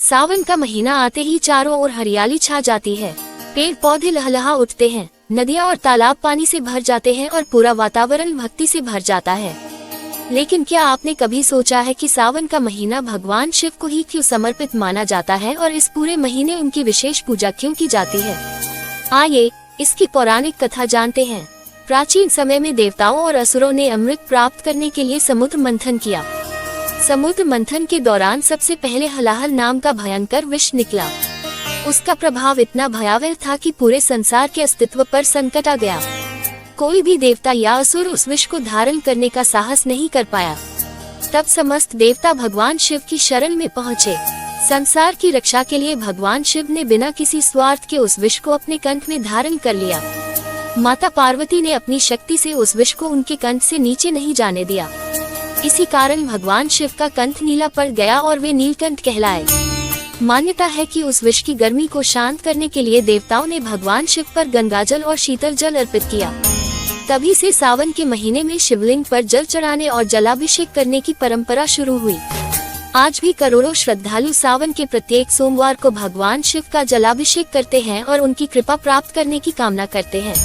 सावन का महीना आते ही चारों ओर हरियाली छा जाती है। पेड़ पौधे लहलहा उठते हैं, नदियाँ और तालाब पानी से भर जाते हैं और पूरा वातावरण भक्ति से भर जाता है। लेकिन क्या आपने कभी सोचा है कि सावन का महीना भगवान शिव को ही क्यों समर्पित माना जाता है और इस पूरे महीने उनकी विशेष पूजा क्यों की जाती है? आइए इसकी पौराणिक कथा जानते हैं। प्राचीन समय में देवताओं और असुरों ने अमृत प्राप्त करने के लिए समुद्र मंथन किया। समुद्र मंथन के दौरान सबसे पहले हलाहल नाम का भयंकर विष निकला। उसका प्रभाव इतना भयावह था कि पूरे संसार के अस्तित्व पर संकट आ गया। कोई भी देवता या असुर उस विष को धारण करने का साहस नहीं कर पाया। तब समस्त देवता भगवान शिव की शरण में पहुँचे। संसार की रक्षा के लिए भगवान शिव ने बिना किसी स्वार्थ के उस विष को अपने कंठ में धारण कर लिया। माता पार्वती ने अपनी शक्ति से उस विष को उनके कंठ से नीचे नहीं जाने दिया। इसी कारण भगवान शिव का कंठ नीला पड़ गया और वे नीलकंठ कहलाए। मान्यता है कि उस विष की गर्मी को शांत करने के लिए देवताओं ने भगवान शिव पर गंगाजल और शीतल जल अर्पित किया। तभी से सावन के महीने में शिवलिंग पर जल चढ़ाने और जलाभिषेक करने की परंपरा शुरू हुई। आज भी करोड़ों श्रद्धालु सावन के प्रत्येक सोमवार को भगवान शिव का जलाभिषेक करते हैं और उनकी कृपा प्राप्त करने की कामना करते हैं।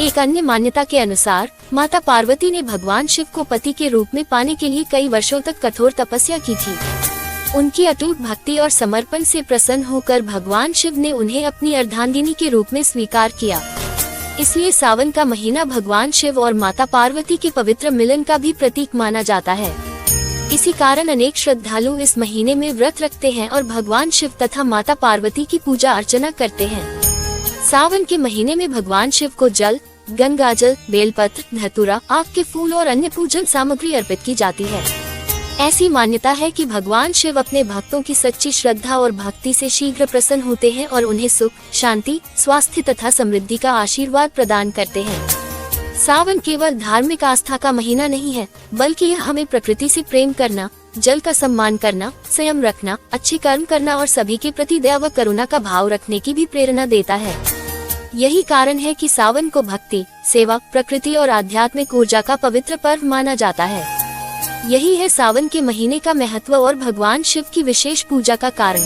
एक अन्य मान्यता के अनुसार माता पार्वती ने भगवान शिव को पति के रूप में पाने के लिए कई वर्षों तक कठोर तपस्या की थी। उनकी अटूट भक्ति और समर्पण से प्रसन्न होकर भगवान शिव ने उन्हें अपनी अर्धांगिनी के रूप में स्वीकार किया। इसलिए सावन का महीना भगवान शिव और माता पार्वती के पवित्र मिलन का भी प्रतीक माना जाता है। इसी कारण अनेक श्रद्धालु इस महीने में व्रत रखते हैं और भगवान शिव तथा माता पार्वती की पूजा अर्चना करते हैं। सावन के महीने में भगवान शिव को जल, गंगाजल, बेलपत्र, धतूरा, आक के फूल और अन्य पूजन सामग्री अर्पित की जाती है। ऐसी मान्यता है कि भगवान शिव अपने भक्तों की सच्ची श्रद्धा और भक्ति से शीघ्र प्रसन्न होते हैं और उन्हें सुख, शांति, स्वास्थ्य तथा समृद्धि का आशीर्वाद प्रदान करते हैं। सावन केवल धार्मिक आस्था का महीना नहीं है, बल्कि यह हमें प्रकृति से प्रेम करना, जल का सम्मान करना, संयम रखना, अच्छे कर्म करना और सभी के प्रति दया व करुणा का भाव रखने की भी प्रेरणा देता है। यही कारण है कि सावन को भक्ति, सेवा, प्रकृति और आध्यात्मिक ऊर्जा का पवित्र पर्व माना जाता है। यही है सावन के महीने का महत्व और भगवान शिव की विशेष पूजा का कारण।